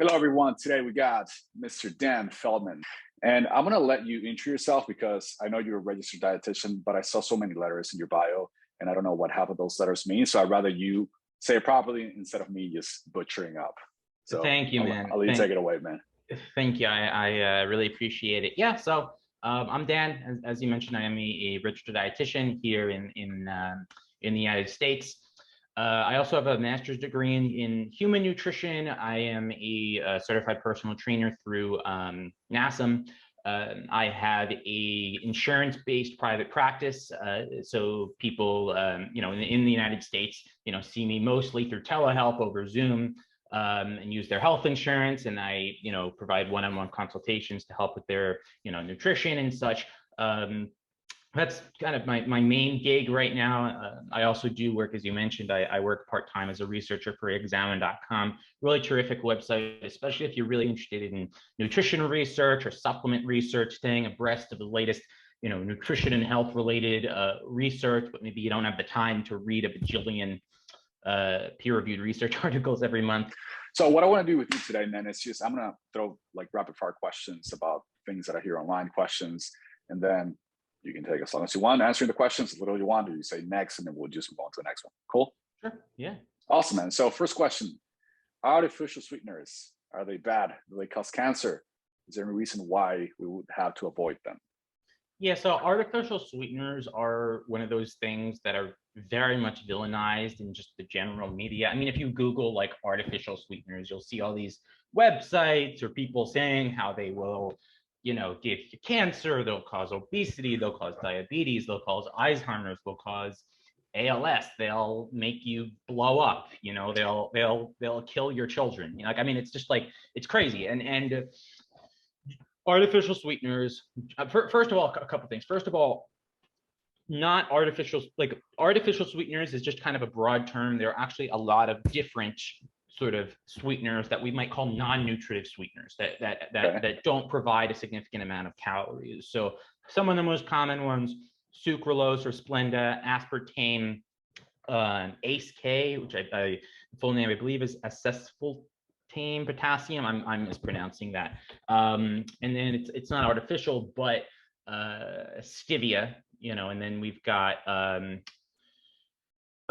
Hello, everyone. Today we got Mr. Dan Feldman. And I'm going to let you intro yourself because I know you're a registered dietitian, but I saw so many letters in your bio and I don't know what half of those letters mean. So I'd rather you say it properly instead of me just butchering up. So Thank you, man. I'll let you take it away, man. Thank you. I really appreciate it. Yeah. I'm Dan. As you mentioned, I am a registered dietitian here in the United States. I also have a master's degree in human nutrition. I am a certified personal trainer through NASM. I have a insurance-based private practice, so people, in the United States, see me mostly through telehealth over Zoom, and use their health insurance, and I, provide one-on-one consultations to help with their, nutrition and such. That's kind of my main gig right now. I also do work, as you mentioned, I work part-time as a researcher for examine.com. Really terrific website, especially if you're really interested in nutrition research or supplement research, staying abreast of the latest, nutrition and health related research, but maybe you don't have the time to read a bajillion peer-reviewed research articles every month. So what I want to do with you today, man, is just I'm going to throw like rapid fire questions about things that I hear online, questions, and then you can take as long as you want answering the questions, as little you want, or you say next, and then we'll just move on to the next one. Cool? Sure. Yeah. Awesome, man. So first question, artificial sweeteners, are they bad? Do they cause cancer? Is there any reason why we would have to avoid them? Yeah, so artificial sweeteners are one of those things that are very much villainized in just the general media. I mean, if you Google like artificial sweeteners, you'll see all these websites or people saying how they will, give you cancer, they'll cause obesity, they'll cause diabetes, they'll cause Alzheimer's, they'll cause ALS, they'll make you blow up, they'll kill your children. It's just like, it's crazy. And artificial sweeteners, first of all, a couple things. First of all, not artificial, like artificial sweeteners is just kind of a broad term. There are actually a lot of different sort of sweeteners that we might call non-nutritive sweeteners that don't provide a significant amount of calories. So some of the most common ones, sucralose or Splenda, aspartame, ACE-K, which I full name I believe is acetylsphingosine potassium. I'm mispronouncing that. And then it's not artificial, but stevia, and then we've got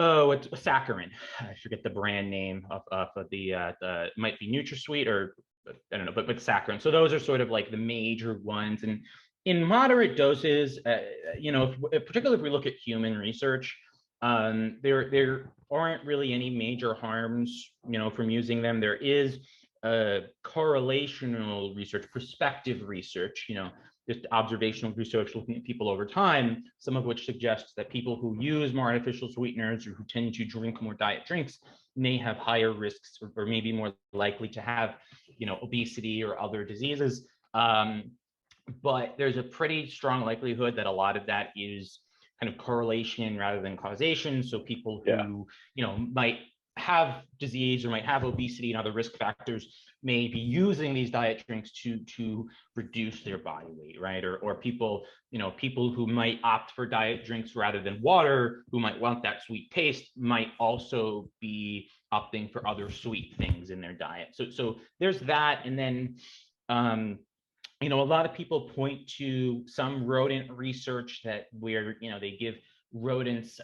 it's saccharin. I forget the brand name of the might be NutraSweet or I don't know, but saccharin. So those are sort of like the major ones, and in moderate doses, particularly if we look at human research, there aren't really any major harms, from using them. There is correlational research, prospective research, just observational research looking at people over time, some of which suggests that people who use more artificial sweeteners or who tend to drink more diet drinks may have higher risks or maybe more likely to have, obesity or other diseases. But there's a pretty strong likelihood that a lot of that is kind of correlation rather than causation. So people who, might have disease or might have obesity and other risk factors may be using these diet drinks to reduce their body weight, right? Or people, people who might opt for diet drinks rather than water, who might want that sweet taste, might also be opting for other sweet things in their diet. So there's that. And then, a lot of people point to some rodent research that where, they give rodents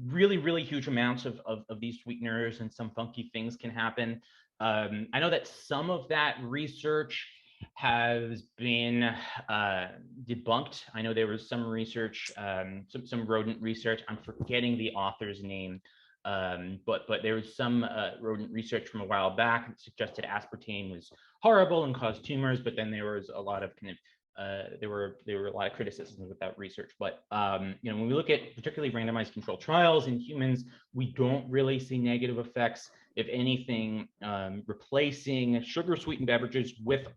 really, really huge amounts of these sweeteners, and some funky things can happen. I know that some of that research has been debunked. I know there was some research, some rodent research. I'm forgetting the author's name, but there was some rodent research from a while back that suggested aspartame was horrible and caused tumors, but then there was a lot of kind of there were a lot of criticisms with that research. But when we look at particularly randomized controlled trials in humans, we don't really see negative effects. If anything, replacing sugar sweetened beverages with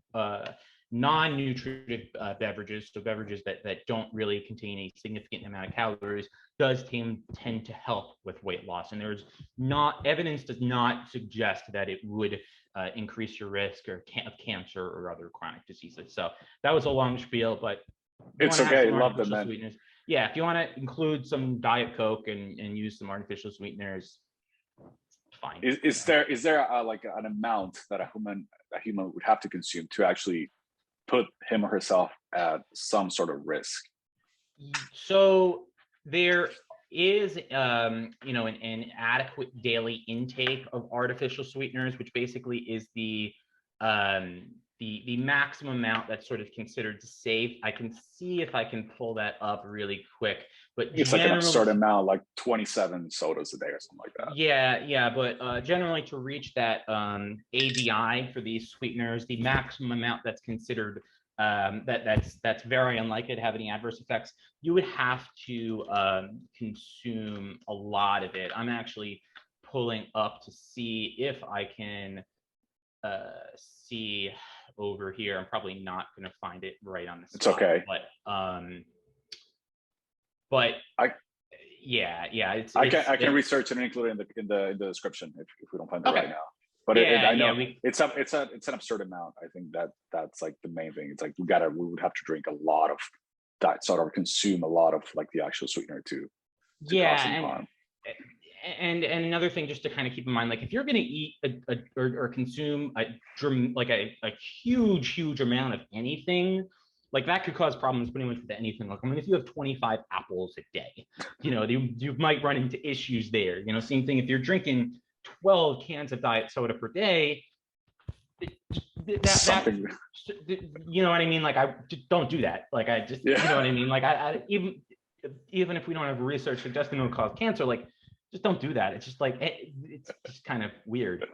non-nutritive beverages, so beverages that don't really contain a significant amount of calories, does tend to help with weight loss. And evidence does not suggest that it would increase your risk of cancer or other chronic diseases. So that was a long spiel, but it's okay. Love them, man. Sweeteners. Yeah, if you want to include some Diet Coke and use some artificial sweeteners, fine. Is there like an amount that a a human would have to consume to actually put him or herself at some sort of risk? So there is, an adequate daily intake of artificial sweeteners, which basically is the maximum amount that's sort of considered safe. I can see if I can pull that up really quick, but It's like an absurd amount, like 27 sodas a day or something like that. Yeah, but generally to reach that ADI for these sweeteners, the maximum amount that's considered that's very unlikely to have any adverse effects, you would have to consume a lot of it. I'm actually pulling up to see if I can see over here. I'm probably not going to find it right on the spot. It's okay. But I I can research and include it in the description if we don't find it right now. But I know it's an absurd amount. I think that's like the main thing. It's like we would have to drink a lot of diet soda or consume a lot of like the actual sweetener to cause some harm. And another thing just to kind of keep in mind, like if you're going to eat or consume a huge amount of anything, like that could cause problems pretty much with anything. Like, I mean, if you have 25 apples a day, you might run into issues there. Same thing if you're drinking 12 cans of diet soda per day. That you know what I mean? Like, I just don't do that. Like, I just, you know what I mean? Like, I even if we don't have research suggesting it'll cause cancer, like, just don't do that. It's just like, it's just kind of weird,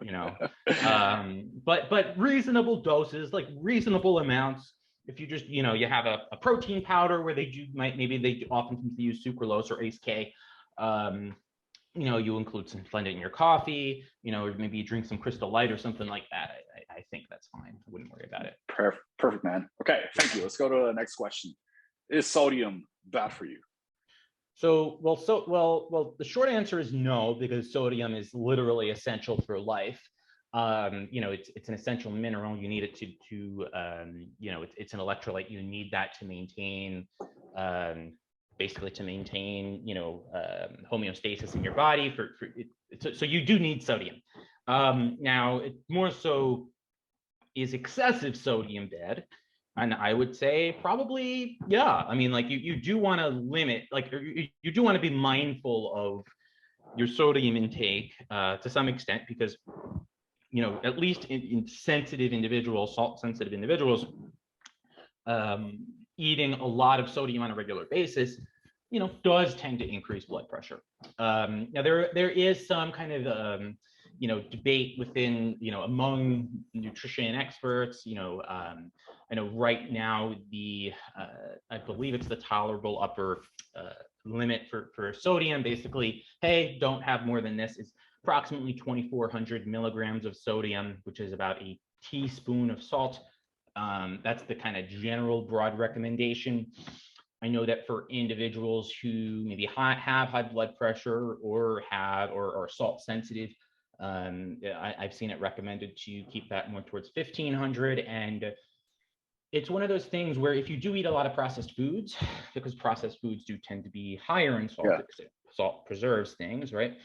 but reasonable doses, like reasonable amounts. If you just, you have a protein powder where they often use sucralose or ACE-K. You include some blend in your coffee, or maybe you drink some Crystal Light or something like that. I think that's fine. I wouldn't worry about it. Perfect, man. Okay, thank you. Let's go to the next question. Is sodium bad for you? Well, the short answer is no, because sodium is literally essential for life. It's an essential mineral. You need it to it's an electrolyte. You need that to maintain, homeostasis in your body. So you do need sodium. Now, it more so is excessive sodium bad. And I would say probably, yeah. I mean, like you do want to limit, like you do want to be mindful of your sodium intake to some extent, because, at least in sensitive individuals, salt sensitive individuals, eating a lot of sodium on a regular basis, does tend to increase blood pressure. Now there is some kind of, debate within, among nutrition experts. I know right now I believe it's the tolerable upper limit for sodium. Basically, hey, don't have more than this. Is approximately 2,400 milligrams of sodium, which is about a teaspoon of salt. That's the kind of general broad recommendation. I know that for individuals who maybe have high blood pressure or are salt sensitive, I've seen it recommended to keep that more towards 1,500. And it's one of those things where if you do eat a lot of processed foods, because processed foods do tend to be higher in salt, because salt preserves things, right?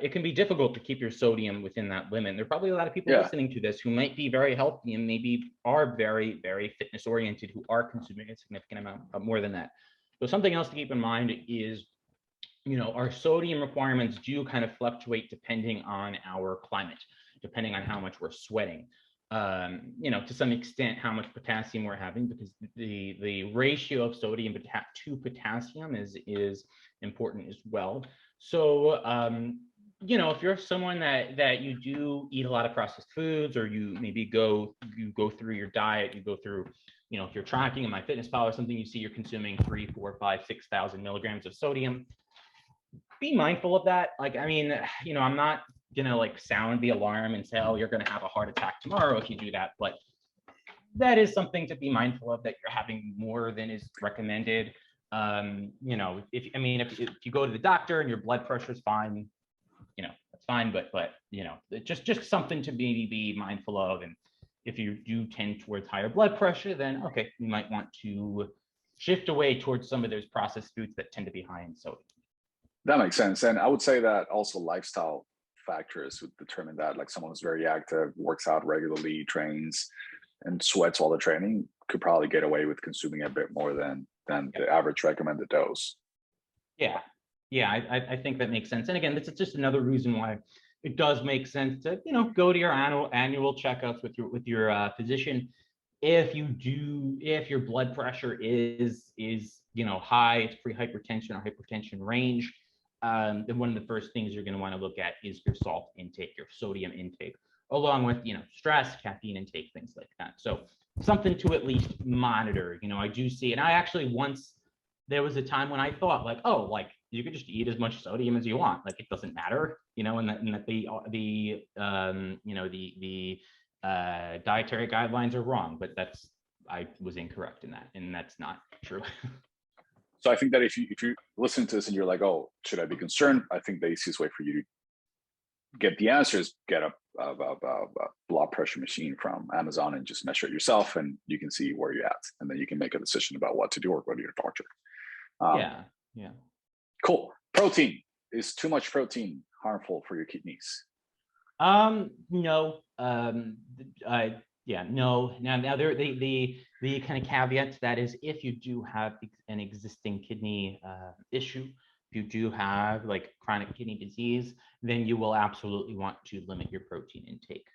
It can be difficult to keep your sodium within that limit. There are probably a lot of people listening to this who might be very healthy and maybe are very, very fitness oriented, who are consuming a significant amount of more than that. So something else to keep in mind is, our sodium requirements do kind of fluctuate depending on our climate, depending on how much we're sweating. To some extent, how much potassium we're having, because the ratio of sodium to potassium is important as well. So, if you're someone that you do eat a lot of processed foods, or you maybe go through your diet, you go through, if you're tracking in MyFitnessPal or something, you see you're consuming 3, 4, 5, 6,000 milligrams of sodium. Be mindful of that. Like, I mean, I'm not gonna like sound the alarm and say, oh, you're gonna have a heart attack tomorrow if you do that, but that is something to be mindful of, that you're having more than is recommended. If you go to the doctor and your blood pressure is fine, that's fine, but just something to maybe be mindful of. And if you do tend towards higher blood pressure, then okay, you might want to shift away towards some of those processed foods that tend to be high in sodium. That makes sense. And I would say that also lifestyle factors would determine that. Like someone who's very active, works out regularly, trains, and sweats while they're training could probably get away with consuming a bit more than the average recommended dose. Yeah, yeah, I think that makes sense. And again, this is just another reason why it does make sense to go to your annual checkups with your physician. If your blood pressure is high, it's pre-hypertension or hypertension range, then one of the first things you're going to want to look at is your salt intake, your sodium intake, along with stress, caffeine intake, things like that. So something to at least monitor. I do see, and I actually once there was a time when I thought like, oh, like you could just eat as much sodium as you want, like it doesn't matter, and that the dietary guidelines are wrong, but I was incorrect in that, and that's not true. So I think that if you listen to this and you're like, oh, should I be concerned? I think the easiest way for you to get the answer is get a blood pressure machine from Amazon and just measure it yourself, and you can see where you're at, and then you can make a decision about what to do or go to your doctor. Yeah. Cool. Protein. Is too much protein harmful for your kidneys? No. No. Now there the kind of caveat to that is if you do have an existing kidney issue, if you do have like chronic kidney disease, then you will absolutely want to limit your protein intake.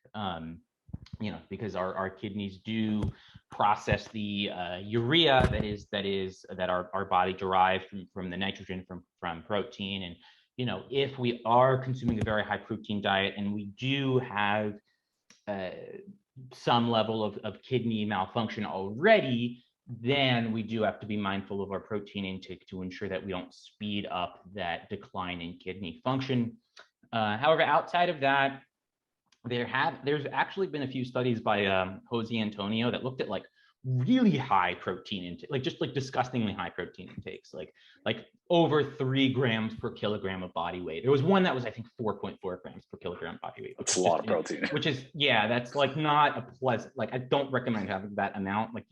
Because our kidneys do process the urea that our body derives from the nitrogen from protein. And if we are consuming a very high protein diet and we do have some level of kidney malfunction already, then we do have to be mindful of our protein intake to ensure that we don't speed up that decline in kidney function. However, outside of that, there's actually been a few studies by Jose Antonio that looked at like really high protein intake, like just like disgustingly high protein intakes, like over 3 grams per kilogram of body weight. There was one that was, I think, 4.4 grams per kilogram body weight. That's a lot of protein. Which is, that's like not a pleasant, like I don't recommend having that amount. Like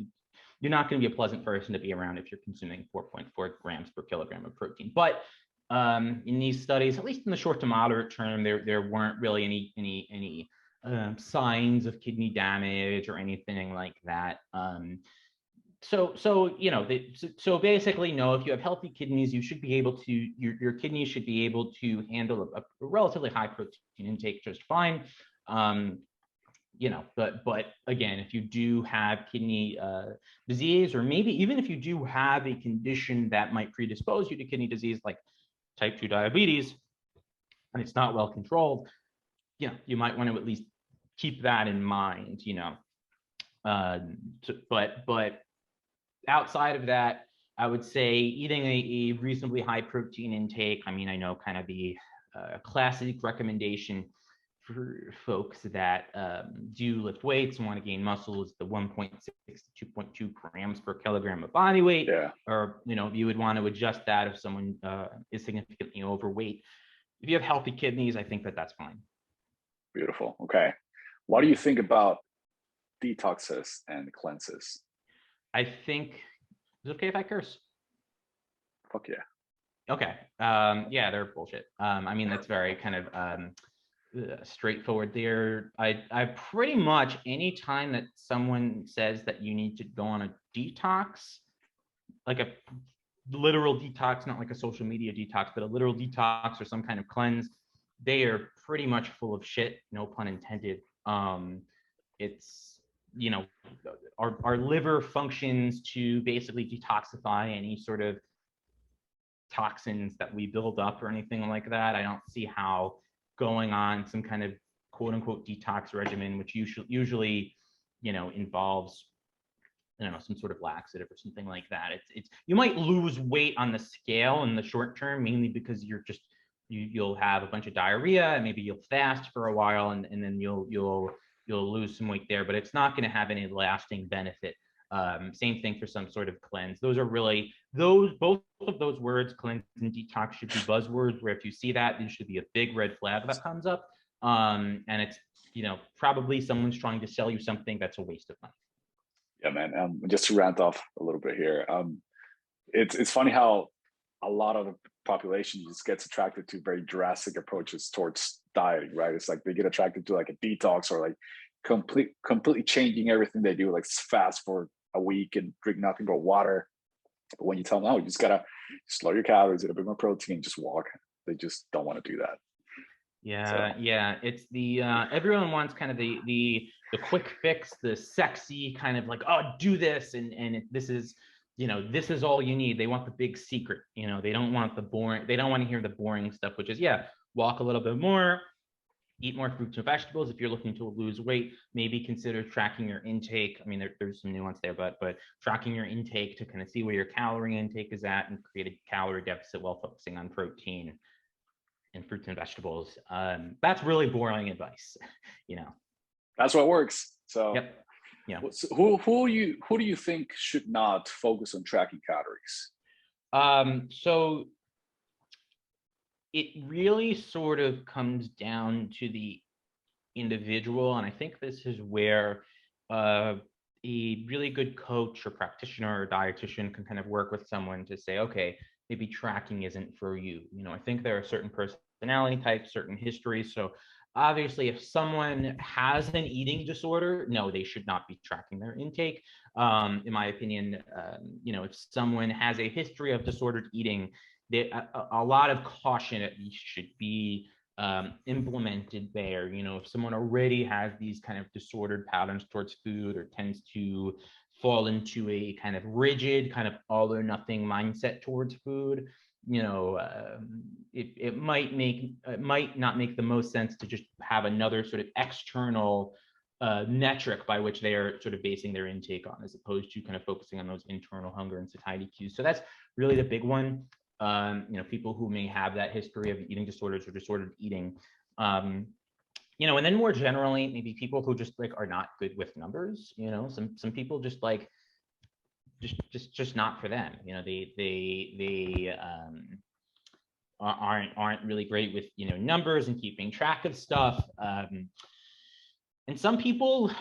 you're not going to be a pleasant person to be around if you're consuming 4.4 grams per kilogram of protein. But in these studies, at least in the short to moderate term, there weren't really any signs of kidney damage or anything like that. So basically, no. If you have healthy kidneys, you should be able to your kidneys should be able to handle a relatively high protein intake just fine. But again, if you do have kidney disease, or maybe even if you do have a condition that might predispose you to kidney disease, like type 2 diabetes, and it's not well controlled, you might want to at least keep that in mind, but outside of that, I would say eating a reasonably high protein intake. I mean, I know kind of the classic recommendation for folks that do lift weights and want to gain muscle is the 1.6 to 2.2 grams per kilogram of body weight. Yeah. Or, you would want to adjust that if someone is significantly overweight. If you have healthy kidneys, I think that's fine. Beautiful. Okay. What do you think about detoxes and cleanses? I think it's okay if I curse. Fuck yeah. Okay. They're bullshit. I mean, that's very kind of straightforward there. I pretty much, anytime that someone says that you need to go on a detox, like a literal detox, not like a social media detox, but a literal detox or some kind of cleanse, they are pretty much full of shit, no pun intended. It's, our liver functions to basically detoxify any sort of toxins that we build up or anything like that. I don't see how going on some kind of quote unquote detox regimen, which usually involves some sort of laxative or something like that. It's you might lose weight on the scale in the short term, mainly because you'll have a bunch of diarrhea, and maybe you'll fast for a while, and then you'll lose some weight there, but it's not going to have any lasting benefit. Same thing for some sort of cleanse. Those are really both of those words, cleanse and detox, should be buzzwords, where if you see that, there should be a big red flag that comes up. And it's, probably someone's trying to sell you something that's a waste of money. Yeah, man. Just to rant off a little bit here. It's funny how a lot of the population just gets attracted to very drastic approaches towards dieting, right? It's like they get attracted to like a detox or like completely changing everything they do, like fast for a week and drink nothing but water. But when you tell them, oh, you just gotta slow your calories, eat a bit more protein, just walk, they just don't want to do that. So Yeah. It's the everyone wants kind of the quick fix, the sexy kind of like, oh, do this, and this is, this is all you need. They want the big secret. They don't want the boring. They don't want to hear the boring stuff, which is, yeah, walk a little bit more, eat more fruits and vegetables. If you're looking to lose weight, maybe consider tracking your intake. I mean, there's some nuance there, but tracking your intake to kind of see where your calorie intake is at and create a calorie deficit while focusing on protein and fruits and vegetables. That's really boring advice, that's what works. So Yep. Yeah. who do you think should not focus on tracking calories? So it really sort of comes down to the individual, and I think this is where a really good coach or practitioner or dietitian can kind of work with someone to say, okay, maybe tracking isn't for you. I think there are certain personality types, certain histories. So obviously, if someone has an eating disorder, no, they should not be tracking their intake. In my opinion, if someone has a history of disordered eating, a lot of caution at least should be implemented there. If someone already has these kind of disordered patterns towards food or tends to fall into a kind of rigid, kind of all or nothing mindset towards food, it might not make the most sense to just have another sort of external metric by which they are sort of basing their intake on, as opposed to kind of focusing on those internal hunger and satiety cues. So that's really the big one. People who may have that history of eating disorders or disordered eating. And then more generally, maybe people who just like are not good with numbers. Some people just like just not for them. They aren't really great with numbers and keeping track of stuff. And some people,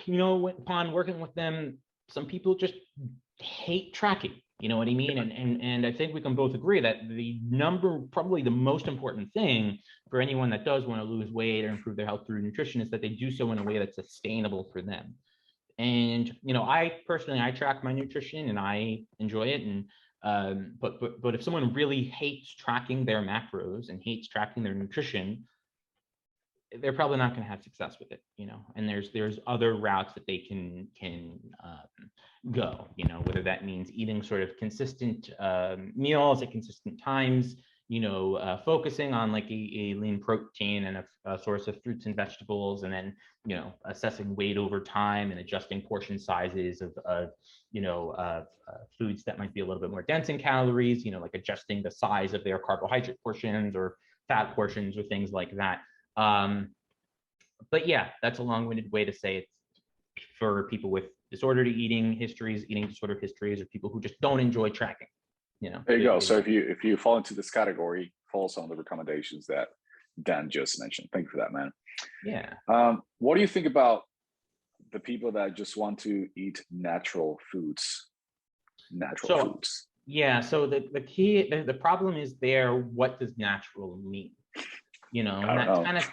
upon working with them, some people just hate tracking. You know what I mean? And I think we can both agree that the number, probably the most important thing for anyone that does want to lose weight or improve their health through nutrition, is that they do so in a way that's sustainable for them. And I personally, I track my nutrition and I enjoy it. And but if someone really hates tracking their macros and hates tracking their nutrition, they're probably not going to have success with it, and there's other routes that they can go, whether that means eating sort of consistent meals at consistent times, focusing on like a lean protein and a source of fruits and vegetables, and then, assessing weight over time and adjusting portion sizes of foods that might be a little bit more dense in calories, like adjusting the size of their carbohydrate portions or fat portions or things like that. But yeah, that's a long-winded way to say it's for people with disordered eating histories, eating disorder histories, or people who just don't enjoy tracking. There you go. So if you fall into this category, follow some of the recommendations that Dan just mentioned. Thank you for that, man. Yeah. What do you think about the people that just want to eat natural foods? Foods. Yeah. So the key, the problem is there. What does natural mean? And that's kind of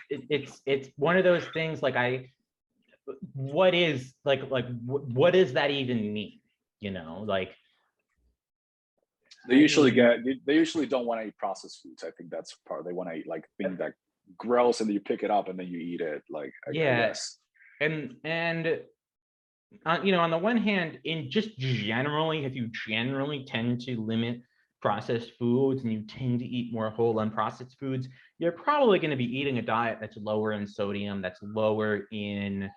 it's one of those things. Like what is what does that even mean? Like they usually don't want to eat processed foods. I think that's part. They want to eat like things that gross and then you pick it up and then you eat it. Like I guess. And on the one hand, in just generally, if you generally tend to limit processed foods and you tend to eat more whole unprocessed foods, you're probably going to be eating a diet that's lower in sodium, that's lower in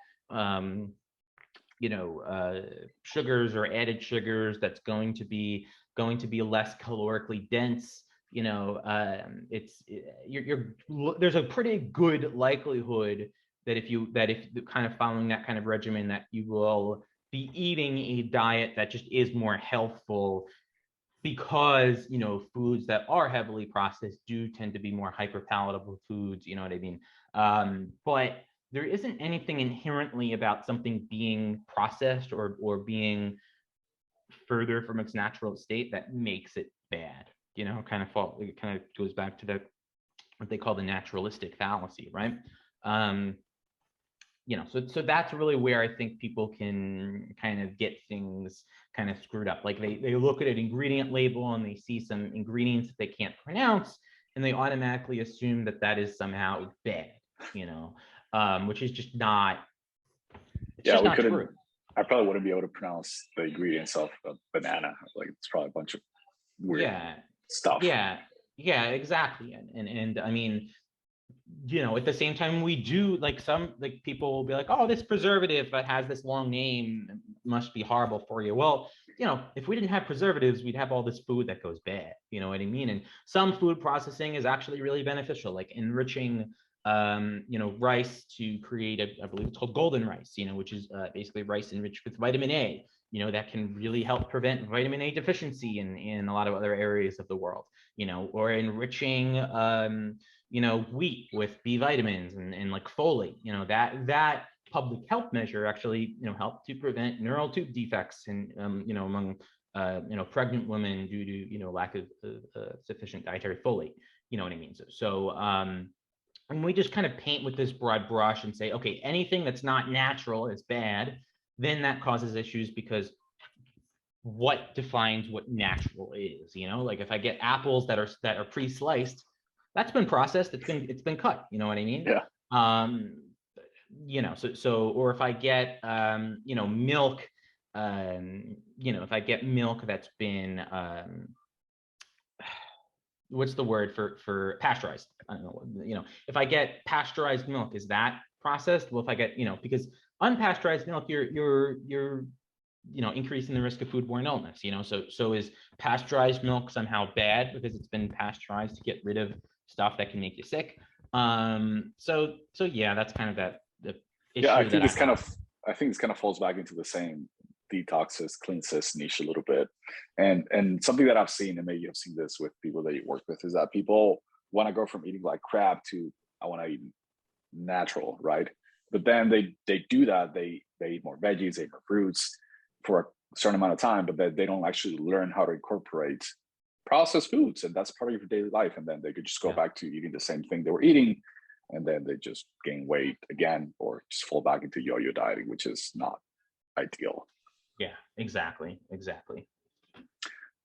sugars or added sugars, that's going to be less calorically dense. There's a pretty good likelihood that if kind of following that kind of regimen, that you will be eating a diet that just is more healthful, because foods that are heavily processed do tend to be more hyperpalatable foods. You know what I mean? But there isn't anything inherently about something being processed or being further from its natural state that makes it bad. It kind of goes back to the what they call the naturalistic fallacy, right? So that's really where I think people can kind of get things kind of screwed up. Like they look at an ingredient label and they see some ingredients that they can't pronounce, and they automatically assume that that is somehow bad, which is just not. It's just not true. I probably wouldn't be able to pronounce the ingredients of a banana. Like it's probably a bunch of weird stuff. Yeah, exactly. And I mean, at the same time, we do some people will be like, oh, this preservative that has this long name must be horrible for you. Well, if we didn't have preservatives, we'd have all this food that goes bad. You know what I mean? And some food processing is actually really beneficial, like enriching rice to create I believe it's called golden rice, which is basically rice enriched with vitamin A, that can really help prevent vitamin A deficiency in a lot of other areas of the world, or enriching, wheat with B vitamins and like folate, that public health measure actually, helped to prevent neural tube defects and, among, pregnant women due to, lack of sufficient dietary folate, you know what I mean? And we just kind of paint with this broad brush and say, okay, anything that's not natural is bad, then that causes issues because what defines what natural is, like if I get apples that are pre-sliced, that's been processed, it's been cut, you know what I mean? Yeah. Or if I get milk, if I get milk that's been what's the word for pasteurized? I don't know, if I get pasteurized milk, is that processed? Well, if I get, because unpasteurized milk, you're increasing the risk of foodborne illness, so is pasteurized milk somehow bad because it's been pasteurized to get rid of stuff that can make you sick? So yeah, that's kind of the issue. Yeah, I think this kind of falls back into the same detoxes, cleanses niche a little bit. And something that I've seen, and maybe you've seen this with people that you work with, is that people want to go from eating like crap to I want to eat natural, right? But then they do that, they eat more veggies, they eat more fruits for a certain amount of time, but they don't actually learn how to incorporate processed foods, and that's part of your daily life. And then they could just go back to eating the same thing they were eating, and then they just gain weight again or just fall back into yo-yo dieting, which is not ideal. Yeah, exactly.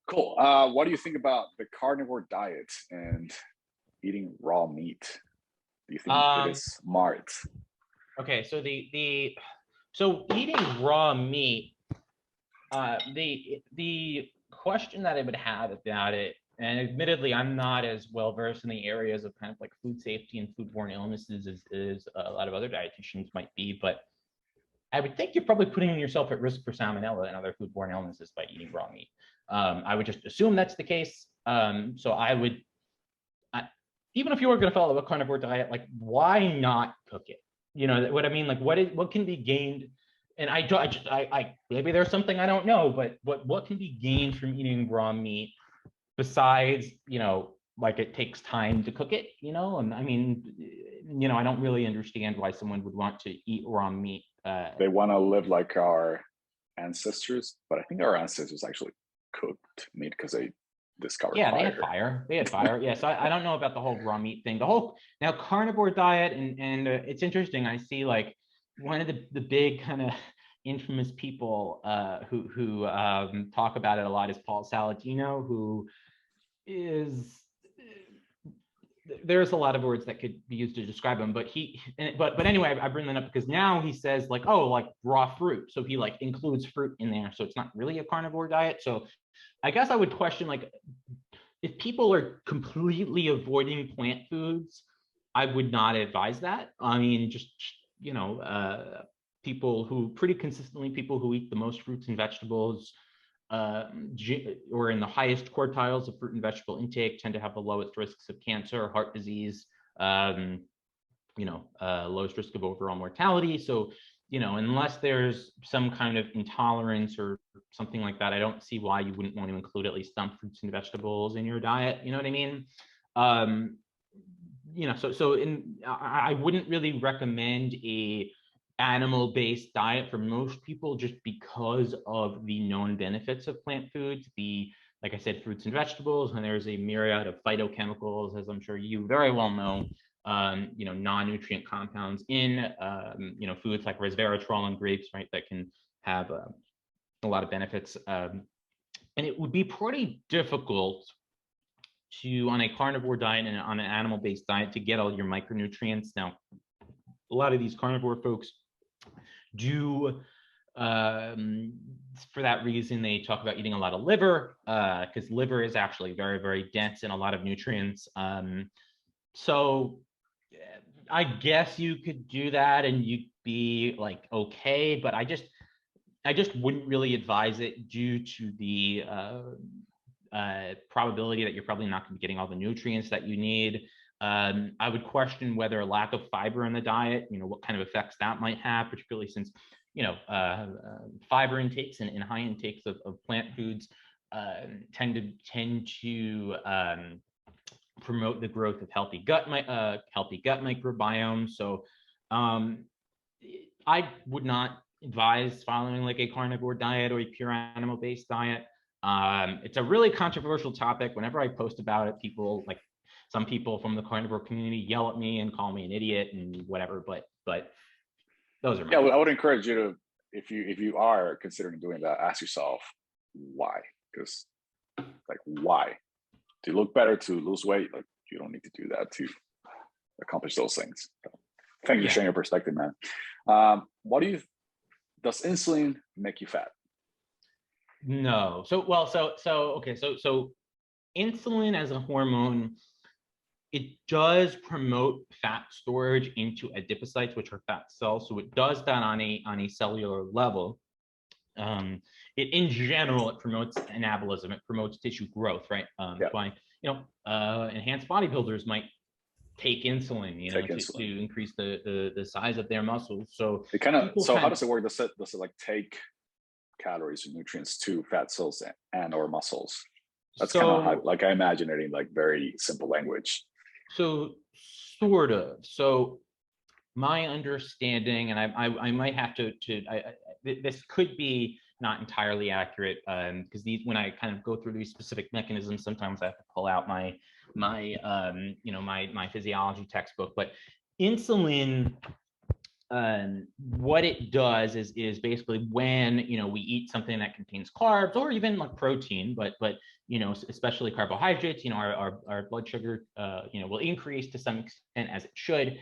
Cool. What do you think about the carnivore diet and eating raw meat? Do you think it is smart? Okay, so so eating raw meat, the question that I would have about it, and admittedly, I'm not as well versed in the areas of kind of like food safety and foodborne illnesses as a lot of other dietitians might be, but I would think you're probably putting yourself at risk for salmonella and other foodborne illnesses by eating raw meat. I would just assume that's the case. So I would, even if you were going to follow a carnivore diet, like why not cook it? You know what I mean? Like what can be gained? And I maybe there's something I don't know, but what can be gained from eating raw meat besides, like it takes time to cook it, and I mean, I don't really understand why someone would want to eat raw meat. They want to live like our ancestors, but I think our ancestors actually cooked meat because they discovered fire. They had fire. Yeah, so I don't know about the whole raw meat thing. Now carnivore diet, and it's interesting. I see like one of the big kind of infamous people who talk about it a lot is Paul Saladino, who is, there's a lot of words that could be used to describe him, but anyway, I bring that up because now he says like, oh, like raw fruit. So he like includes fruit in there. So it's not really a carnivore diet. So I guess I would question, like, if people are completely avoiding plant foods, I would not advise that. I mean, just, people who pretty consistently, people who eat the most fruits and vegetables, or in the highest quartiles of fruit and vegetable intake, tend to have the lowest risks of cancer, heart disease, lowest risk of overall mortality. So, unless there's some kind of intolerance or something like that, I don't see why you wouldn't want to include at least some fruits and vegetables in your diet. You know what I mean? I wouldn't really recommend a animal-based diet for most people just because of the known benefits of plant foods. The like I said, fruits and vegetables, and there's a myriad of phytochemicals, as I'm sure you very well know, non-nutrient compounds in, foods like resveratrol and grapes, right, that can have a lot of benefits. And it would be pretty difficult to, on a carnivore diet and on an animal-based diet, to get all your micronutrients. Now, a lot of these carnivore folks do, for that reason, they talk about eating a lot of liver, because liver is actually very, very dense in a lot of nutrients. So I guess you could do that and you'd be like, okay, but I just wouldn't really advise it due to the probability that you're probably not going to be getting all the nutrients that you need. I would question whether a lack of fiber in the diet, what kind of effects that might have, particularly since, fiber intakes and high intakes of plant foods tend to promote the growth of healthy gut microbiome. So I would not advise following like a carnivore diet or a pure animal-based diet. It's a really controversial topic. Whenever I post about it, some people from the carnivore community yell at me and call me an idiot and whatever, but those are my I would encourage you to, if you are considering doing that, ask yourself why. Because why? To look better, to lose weight, you don't need to do that to accomplish those things. So, thank you for sharing your perspective, man. Does insulin make you fat? No. So insulin as a hormone, it does promote fat storage into adipocytes, which are fat cells. So it does that on a cellular level. In general, it promotes anabolism. It promotes tissue growth, right? Why enhanced bodybuilders might take insulin, to increase the size of their muscles. So how does it work? Does it take calories or nutrients to fat cells and or muscles? That's kind of how, I imagine it in very simple language. So sort of. So my understanding, and I might have to this could be not entirely accurate, because when I kind of go through these specific mechanisms, sometimes I have to pull out my physiology textbook. But insulin, what it does is basically when we eat something that contains carbs or even like protein, but especially carbohydrates, our blood sugar will increase to some extent, as it should.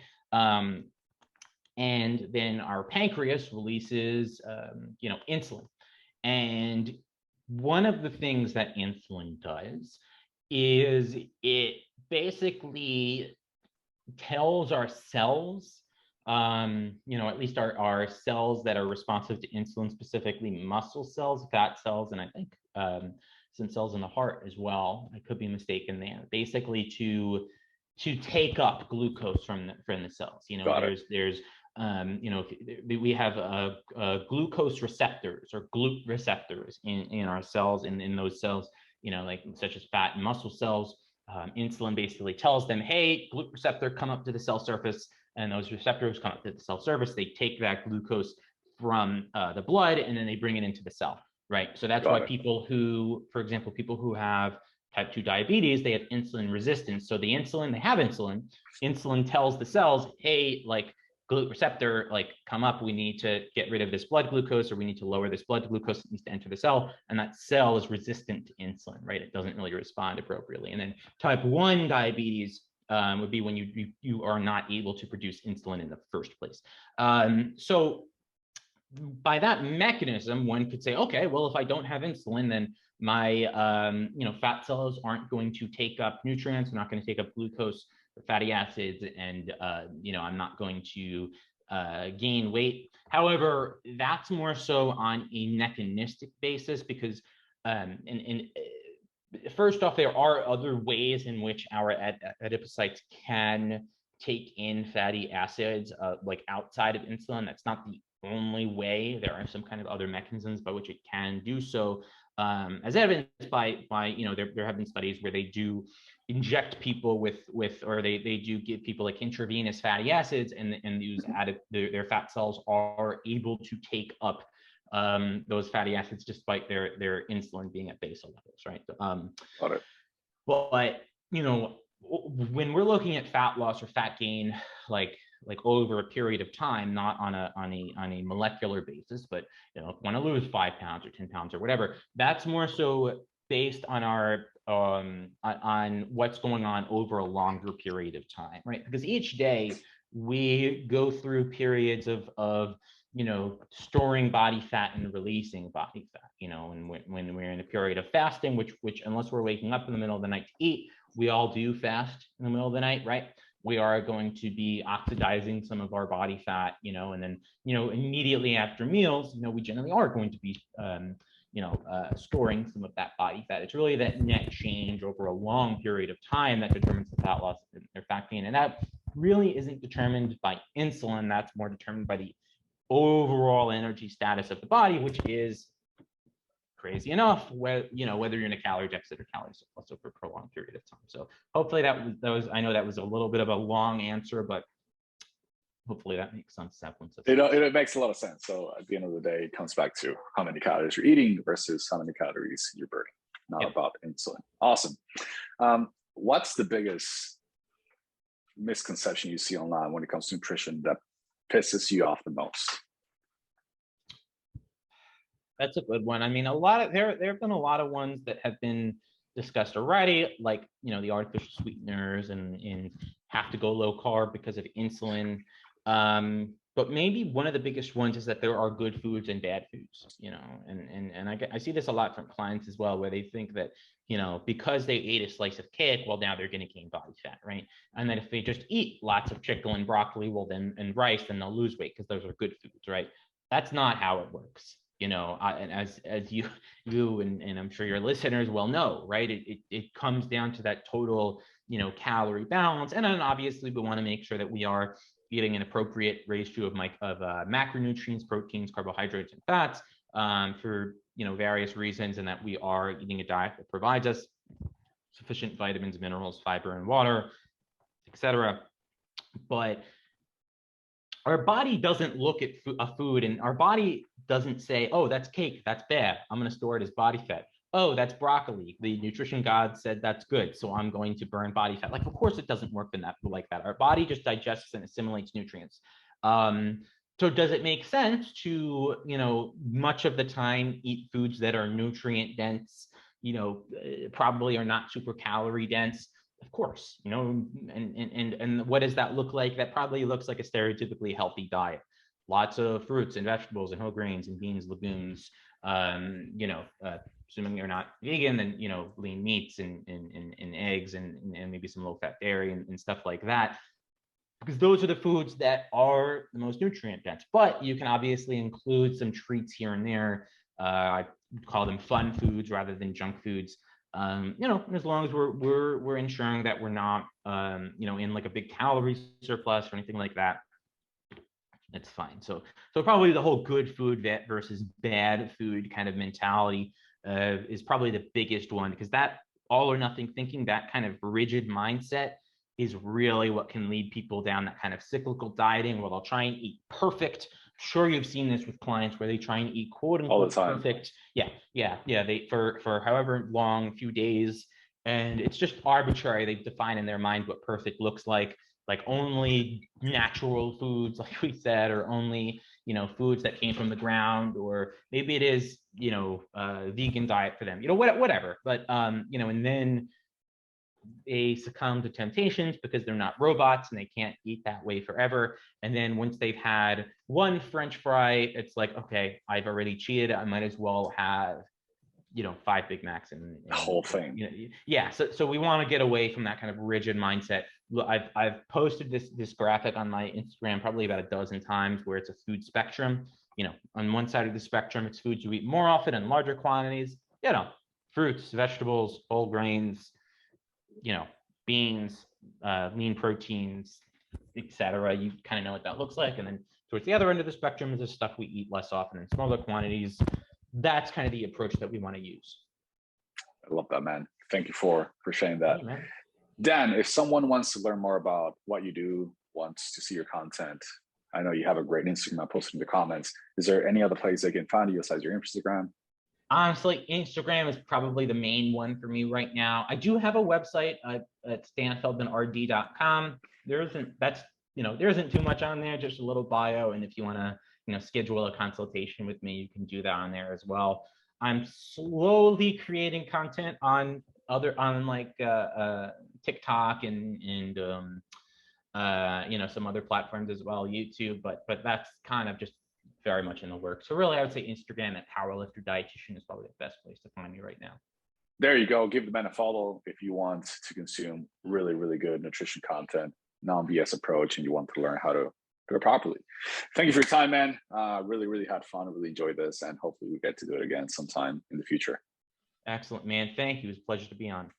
And then our pancreas releases insulin. And one of the things that insulin does is it basically tells our cells, at least our cells that are responsive to insulin, specifically muscle cells, fat cells, and I think some cells in the heart as well. I could be mistaken there. Basically to take up glucose from the cells. There's we have glucose receptors or GLUT receptors in our cells, in those cells, such as fat and muscle cells. Insulin basically tells them, hey, GLUT receptor, come up to the cell surface, and those receptors come up to the cell surface. They take that glucose from the blood, and then they bring it into the cell, right? So that's why people who, for example, people who have type 2 diabetes, they have insulin resistance. So they have insulin tells the cells, hey, GLUT receptor, come up, we need to get rid of this blood glucose, or we need to lower this blood glucose that needs to enter the cell, and that cell is resistant to insulin, right? It doesn't really respond appropriately. And then type 1 diabetes would be when you are not able to produce insulin in the first place. So by that mechanism, one could say, okay, well, if I don't have insulin, then my fat cells aren't going to take up nutrients, they're not going to take up glucose or fatty acids, and I'm not going to gain weight. However, that's more so on a mechanistic basis, because first off, there are other ways in which our adipocytes can take in fatty acids, outside of insulin. That's not the only way. There are some kind of other mechanisms by which it can do so, as evidenced by there have been studies where they do inject people or they do give people intravenous fatty acids, and use their fat cells are able to take up those fatty acids despite their insulin being at basal levels, right? Got it. But when we're looking at fat loss or fat gain, like over a period of time, not on a molecular basis, but want to lose 5 pounds or 10 pounds or whatever, that's more so based on our on what's going on over a longer period of time, right? Because each day we go through periods of storing body fat and releasing body fat, and when we're in a period of fasting, which unless we're waking up in the middle of the night to eat, we all do fast in the middle of the night, right? We are going to be oxidizing some of our body fat, and then, immediately after meals, we generally are going to be, storing some of that body fat. It's really that net change over a long period of time that determines the fat loss or fat gain. And that really isn't determined by insulin. That's more determined by the overall energy status of the body, which is, crazy enough, whether you're in a calorie deficit or calorie surplus over a prolonged period of time. So hopefully that was I know that was a little bit of a long answer, but hopefully that makes some semblance of sense. It makes a lot of sense. So at the end of the day, it comes back to how many calories you're eating versus how many calories you're burning, not about insulin. Awesome. What's the biggest misconception you see online when it comes to nutrition that pisses you off the most? That's a good one. I mean, there have been a lot of ones that have been discussed already, like the artificial sweeteners and have to go low carb because of insulin. But maybe one of the biggest ones is that there are good foods and bad foods, and I see this a lot from clients as well, where they think that, because they ate a slice of cake, well, now they're going to gain body fat, right? And then if they just eat lots of chicken and broccoli, well, and rice, then they'll lose weight because those are good foods, right? That's not how it works. And as you and I'm sure your listeners will know, right? It comes down to that total, calorie balance. And then obviously we want to make sure that we are eating an appropriate ratio of macronutrients, proteins, carbohydrates, and fats for various reasons, and that we are eating a diet that provides us sufficient vitamins, minerals, fiber, and water, etc. But our body doesn't look at a food, and our body doesn't say, oh, that's cake, that's bad, I'm going to store it as body fat. Oh, that's broccoli, the nutrition god said that's good, so I'm going to burn body fat. Like, of course it doesn't work like that. Our body just digests and assimilates nutrients. So does it make sense to, much of the time eat foods that are nutrient dense, probably are not super calorie dense? Of course, and what does that look like? That probably looks like a stereotypically healthy diet. Lots of fruits and vegetables and whole grains and beans, legumes, assuming you're not vegan, then, lean meats and eggs and maybe some low fat dairy and stuff like that, because those are the foods that are the most nutrient dense. But you can obviously include some treats here and there. I call them fun foods rather than junk foods. As long as we're ensuring that we're not, in like a big calorie surplus or anything like that, it's fine. So probably the whole good food versus bad food kind of mentality is probably the biggest one, because that all or nothing thinking, that kind of rigid mindset, is really what can lead people down that kind of cyclical dieting where they'll try and eat perfect. Sure, you've seen this with clients where they try and eat quote unquote perfect. Yeah. They for however long, few days, and it's just arbitrary. They've defined in their mind what perfect looks like only natural foods, like we said, or only foods that came from the ground, or maybe it is vegan diet for them, whatever. But and then they succumb to temptations because they're not robots and they can't eat that way forever. And then once they've had one French fry, it's like, okay, I've already cheated. I might as well have, 5 Big Macs and the whole thing. Yeah. So we want to get away from that kind of rigid mindset. I've posted this graphic on my Instagram probably about a dozen times, where it's a food spectrum. On one side of the spectrum, it's foods you eat more often in larger quantities, fruits, vegetables, whole grains, beans, lean proteins, etc. You kind of know what that looks like. And then towards the other end of the spectrum is the stuff we eat less often in smaller quantities. That's kind of the approach that we want to use. I love that, man. Thank you for sharing that. Yeah, Dan, if someone wants to learn more about what you do, wants to see your content, I know you have a great Instagram. I posted in the comments. Is there any other place they can find you besides your Instagram? Honestly, Instagram is probably the main one for me right now. I do have a website at stanfeldmanrd.com. There isn't too much on there, just a little bio. And if you want to, schedule a consultation with me, you can do that on there as well. I'm slowly creating content on TikTok and some other platforms as well, YouTube, but that's kind of just very much in the works. So really, I would say Instagram at Powerlifter Dietitian is probably the best place to find me right now. There you go. Give the man a follow if you want to consume really, really good nutrition content, non-BS approach, and you want to learn how to do it properly. Thank you for your time, man. Really, really had fun. I really enjoyed this, and hopefully we get to do it again sometime in the future. Excellent, man. Thank you. It was a pleasure to be on.